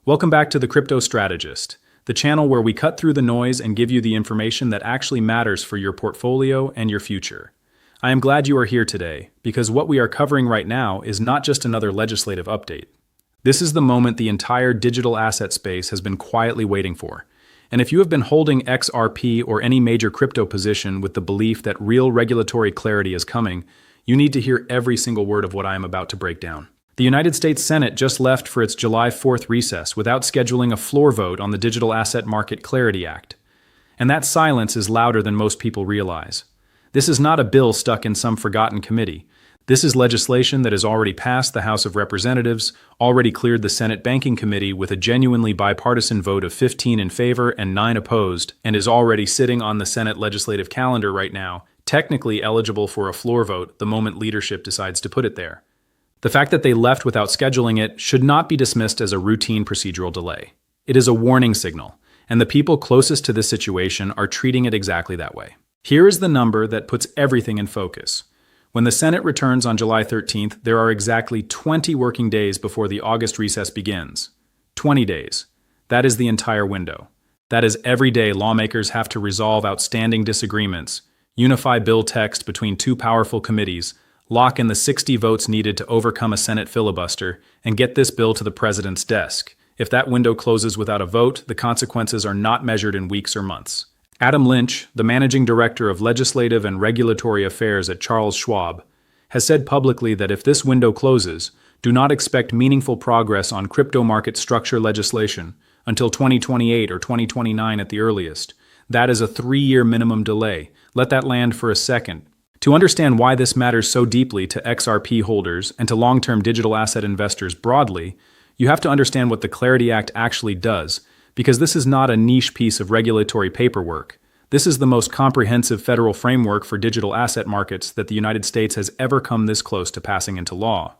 Welcome back to the Crypto Strategist, the channel where we cut through the noise and give you the information that actually matters for your portfolio and your future. I am glad you are here today, because what we are covering right now is not just another legislative update. This is the moment the entire digital asset space has been quietly waiting for. And if you have been holding XRP or any major crypto position with the belief that real regulatory clarity is coming, you need to hear every single word of what I am about to break down. The United States Senate just left for its July 4th recess without scheduling a floor vote on the Digital Asset Market Clarity Act. And that silence is louder than most people realize. This is not a bill stuck in some forgotten committee. This is legislation that has already passed the House of Representatives, already cleared the Senate Banking Committee with a genuinely bipartisan vote of 15 in favor and 9 opposed, and is already sitting on the Senate legislative calendar right now, technically eligible for a floor vote the moment leadership decides to put it there. The fact that they left without scheduling it should not be dismissed as a routine procedural delay. It is a warning signal, and the people closest to this situation are treating it exactly that way. Here is the number that puts everything in focus. When the Senate returns on July 13th, there are exactly 20 working days before the August recess begins. 20 days. That is the entire window. That is every day lawmakers have to resolve outstanding disagreements, unify bill text between two powerful committees, lock in the 60 votes needed to overcome a Senate filibuster, and get this bill to the president's desk. If that window closes without a vote, the consequences are not measured in weeks or months. Adam Lynch, the managing director of legislative and regulatory affairs at Charles Schwab, has said publicly that if this window closes, do not expect meaningful progress on crypto market structure legislation until 2028 or 2029 at the earliest. That is a 3-year minimum delay. Let that land for a second. To understand why this matters so deeply to XRP holders and to long-term digital asset investors broadly, you have to understand what the Clarity Act actually does, because this is not a niche piece of regulatory paperwork. This is the most comprehensive federal framework for digital asset markets that the United States has ever come this close to passing into law.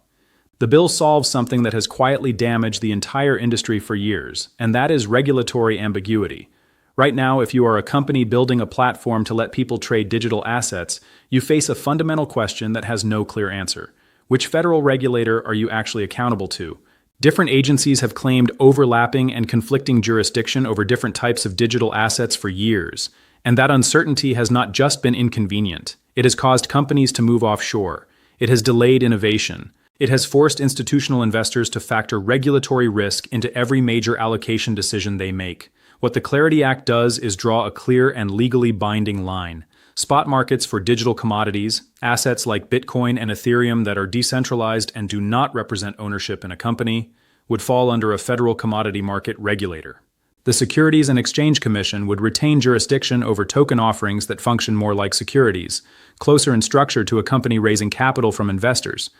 The bill solves something that has quietly damaged the entire industry for years, and that is regulatory ambiguity. Right now, if you are a company building a platform to let people trade digital assets, you face a fundamental question that has no clear answer. Which federal regulator are you actually accountable to? Different agencies have claimed overlapping and conflicting jurisdiction over different types of digital assets for years, and that uncertainty has not just been inconvenient. It has caused companies to move offshore. It has delayed innovation. It has forced institutional investors to factor regulatory risk into every major allocation decision they make. What the Clarity Act does is draw a clear and legally binding line. Spot markets for digital commodities, assets like Bitcoin and Ethereum that are decentralized and do not represent ownership in a company, would fall under a federal commodity market regulator. The Securities and Exchange Commission would retain jurisdiction over token offerings that function more like securities, closer in structure to a company raising capital from investors.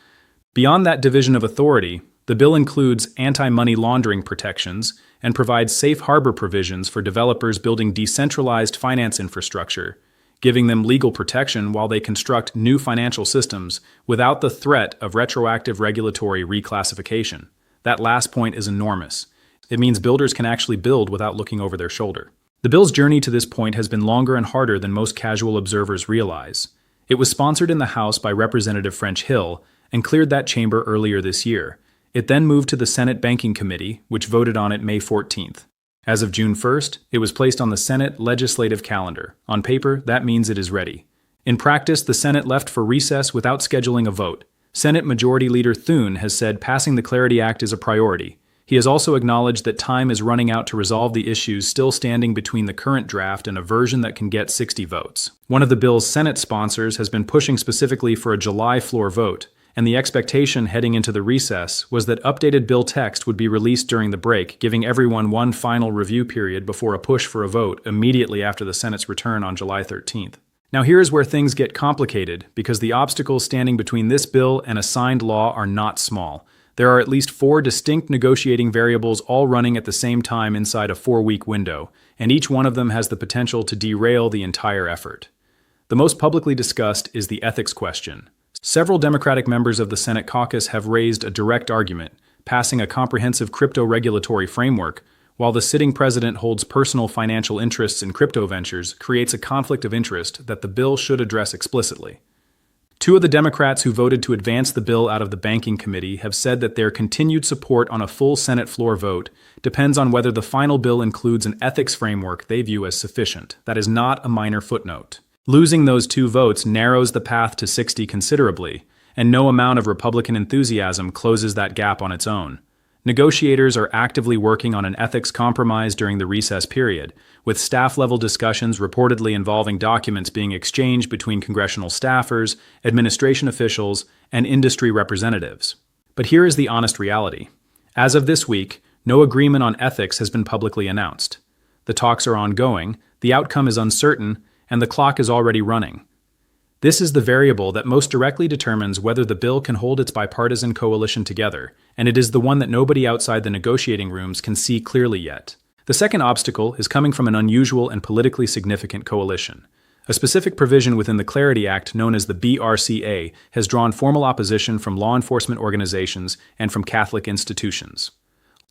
Beyond that division of authority, the bill includes anti-money laundering protections and provides safe harbor provisions for developers building decentralized finance infrastructure, giving them legal protection while they construct new financial systems without the threat of retroactive regulatory reclassification. That last point is enormous. It means builders can actually build without looking over their shoulder. The bill's journey to this point has been longer and harder than most casual observers realize. It was sponsored in the House by Representative French Hill and cleared that chamber earlier this year. It then moved to the Senate Banking Committee, which voted on it May 14th. As of June 1st, it was placed on the Senate legislative calendar. On paper, that means it is ready. In practice, the Senate left for recess without scheduling a vote. Senate Majority Leader Thune has said passing the Clarity Act is a priority. He has also acknowledged that time is running out to resolve the issues still standing between the current draft and a version that can get 60 votes. One of the bill's Senate sponsors has been pushing specifically for a July floor vote, and the expectation heading into the recess was that updated bill text would be released during the break, giving everyone one final review period before a push for a vote immediately after the Senate's return on July 13th. Now here is where things get complicated, because the obstacles standing between this bill and a signed law are not small. There are at least 4 distinct negotiating variables all running at the same time inside a 4-week window, and each one of them has the potential to derail the entire effort. The most publicly discussed is the ethics question. Several Democratic members of the Senate caucus have raised a direct argument, passing a comprehensive crypto regulatory framework, while the sitting president holds personal financial interests in crypto ventures, creates a conflict of interest that the bill should address explicitly. Two of the Democrats who voted to advance the bill out of the Banking Committee have said that their continued support on a full Senate floor vote depends on whether the final bill includes an ethics framework they view as sufficient. That is not a minor footnote. Losing those two votes narrows the path to 60 considerably, and no amount of Republican enthusiasm closes that gap on its own. Negotiators are actively working on an ethics compromise during the recess period, with staff-level discussions reportedly involving documents being exchanged between congressional staffers, administration officials, and industry representatives. But here is the honest reality. As of this week, no agreement on ethics has been publicly announced. The talks are ongoing, the outcome is uncertain, and the clock is already running. This is the variable that most directly determines whether the bill can hold its bipartisan coalition together, and it is the one that nobody outside the negotiating rooms can see clearly yet. The second obstacle is coming from an unusual and politically significant coalition. A specific provision within the Clarity Act, known as the BRCA, has drawn formal opposition from law enforcement organizations and from Catholic institutions.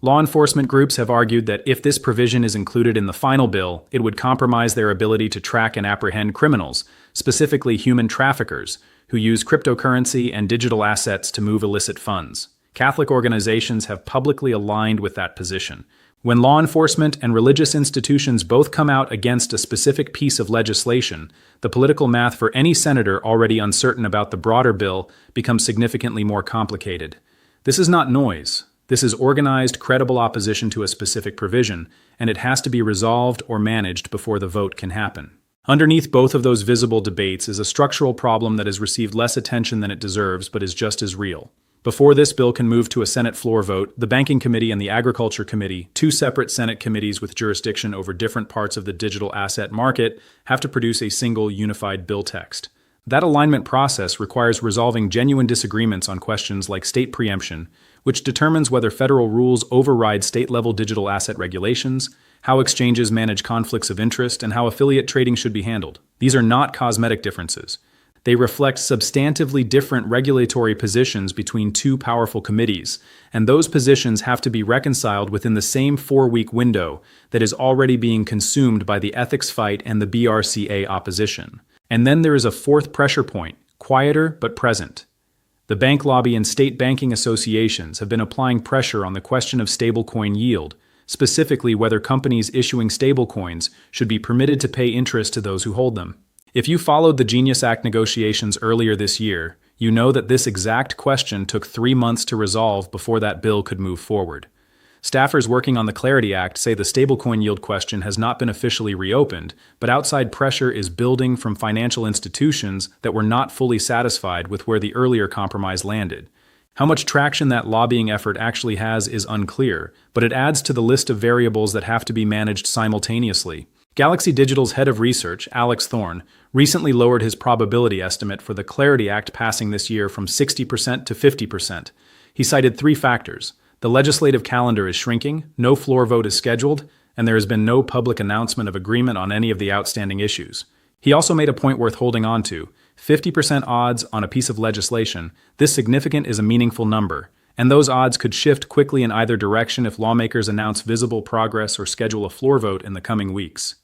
Law enforcement groups have argued that if this provision is included in the final bill, it would compromise their ability to track and apprehend criminals, specifically human traffickers, who use cryptocurrency and digital assets to move illicit funds. Catholic organizations have publicly aligned with that position. When law enforcement and religious institutions both come out against a specific piece of legislation, the political math for any senator already uncertain about the broader bill becomes significantly more complicated. This is not noise. This is organized, credible opposition to a specific provision, and it has to be resolved or managed before the vote can happen. Underneath both of those visible debates is a structural problem that has received less attention than it deserves, but is just as real. Before this bill can move to a Senate floor vote, the Banking Committee and the Agriculture Committee, two separate Senate committees with jurisdiction over different parts of the digital asset market, have to produce a single unified bill text. That alignment process requires resolving genuine disagreements on questions like state preemption, which determines whether federal rules override state-level digital asset regulations, how exchanges manage conflicts of interest, and how affiliate trading should be handled. These are not cosmetic differences. They reflect substantively different regulatory positions between two powerful committees, and those positions have to be reconciled within the same 4-week window that is already being consumed by the ethics fight and the BRCA opposition. And then there is a fourth pressure point, quieter but present. The bank lobby and state banking associations have been applying pressure on the question of stablecoin yield, specifically whether companies issuing stablecoins should be permitted to pay interest to those who hold them. If you followed the Genius Act negotiations earlier this year, you know that this exact question took 3 months to resolve before that bill could move forward. Staffers working on the Clarity Act say the stablecoin yield question has not been officially reopened, but outside pressure is building from financial institutions that were not fully satisfied with where the earlier compromise landed. How much traction that lobbying effort actually has is unclear, but it adds to the list of variables that have to be managed simultaneously. Galaxy Digital's head of research, Alex Thorne, recently lowered his probability estimate for the Clarity Act passing this year from 60% to 50%. He cited 3 factors. The legislative calendar is shrinking, no floor vote is scheduled, and there has been no public announcement of agreement on any of the outstanding issues. He also made a point worth holding on to. 50% odds on a piece of legislation, this significant is a meaningful number, and those odds could shift quickly in either direction if lawmakers announce visible progress or schedule a floor vote in the coming weeks.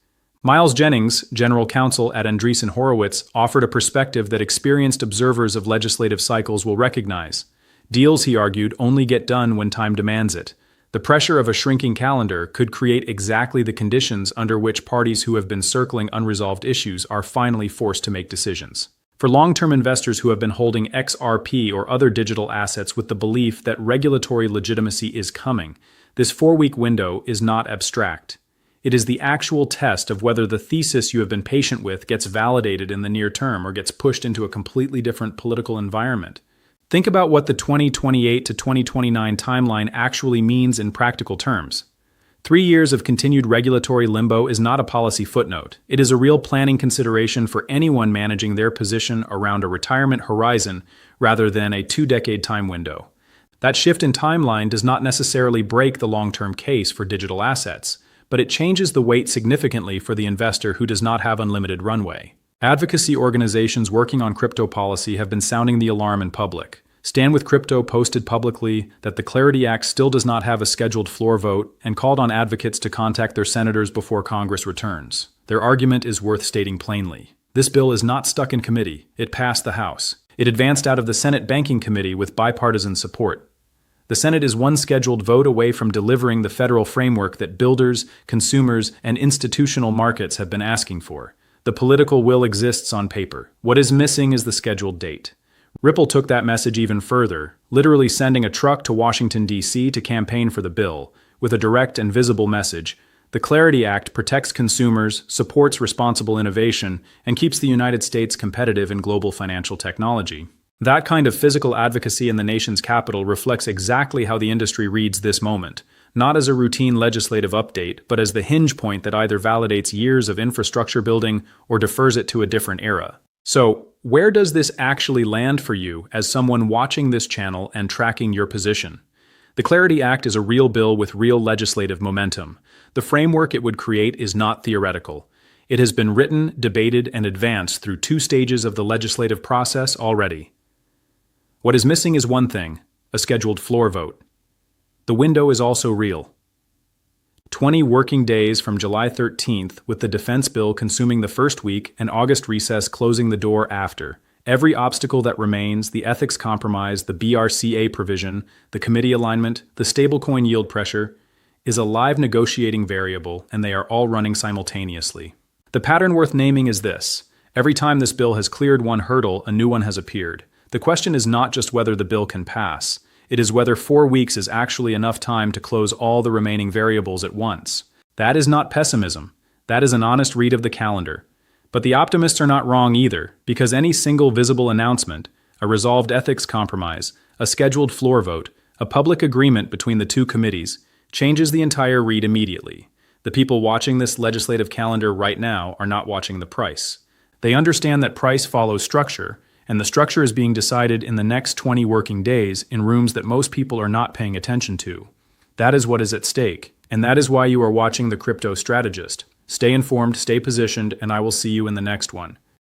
Miles Jennings, general counsel at Andreessen Horowitz, offered a perspective that experienced observers of legislative cycles will recognize. Deals, he argued, only get done when time demands it. The pressure of a shrinking calendar could create exactly the conditions under which parties who have been circling unresolved issues are finally forced to make decisions. For long-term investors who have been holding XRP or other digital assets with the belief that regulatory legitimacy is coming, this 4-week window is not abstract. It is the actual test of whether the thesis you have been patient with gets validated in the near term or gets pushed into a completely different political environment. Think about what the 2028 to 2029 timeline actually means in practical terms. 3 years of continued regulatory limbo is not a policy footnote. It is a real planning consideration for anyone managing their position around a retirement horizon rather than a 2-decade time window. That shift in timeline does not necessarily break the long-term case for digital assets, but it changes the weight significantly for the investor who does not have unlimited runway. Advocacy organizations working on crypto policy have been sounding the alarm in public. Stand With Crypto posted publicly that the Clarity Act still does not have a scheduled floor vote and called on advocates to contact their senators before Congress returns. Their argument is worth stating plainly. This bill is not stuck in committee. It passed the House. It advanced out of the Senate Banking Committee with bipartisan support. The Senate is one scheduled vote away from delivering the federal framework that builders, consumers, and institutional markets have been asking for. The political will exists on paper. What is missing is the scheduled date. Ripple took that message even further, literally sending a truck to Washington, D.C. to campaign for the bill, with a direct and visible message. The Clarity Act protects consumers, supports responsible innovation, and keeps the United States competitive in global financial technology. That kind of physical advocacy in the nation's capital reflects exactly how the industry reads this moment, not as a routine legislative update, but as the hinge point that either validates years of infrastructure building or defers it to a different era. So, where does this actually land for you as someone watching this channel and tracking your position? The Clarity Act is a real bill with real legislative momentum. The framework it would create is not theoretical. It has been written, debated, and advanced through 2 stages of the legislative process already. What is missing is one thing: a scheduled floor vote. The window is also real. 20 working days from July 13th, with the defense bill consuming the first week and August recess closing the door after. Every obstacle that remains, the ethics compromise, the BRCA provision, the committee alignment, the stablecoin yield pressure, is a live negotiating variable, and they are all running simultaneously. The pattern worth naming is this: every time this bill has cleared one hurdle, a new one has appeared. The question is not just whether the bill can pass. It is whether 4 weeks is actually enough time to close all the remaining variables at once. That is not pessimism. That is an honest read of the calendar. But the optimists are not wrong either, because any single visible announcement, a resolved ethics compromise, a scheduled floor vote, a public agreement between the 2 committees, changes the entire read immediately. The people watching this legislative calendar right now are not watching the price. They understand that price follows structure, and the structure is being decided in the next 20 working days in rooms that most people are not paying attention to. That is what is at stake, and that is why you are watching the Crypto Strategist. Stay informed, stay positioned, and I will see you in the next one.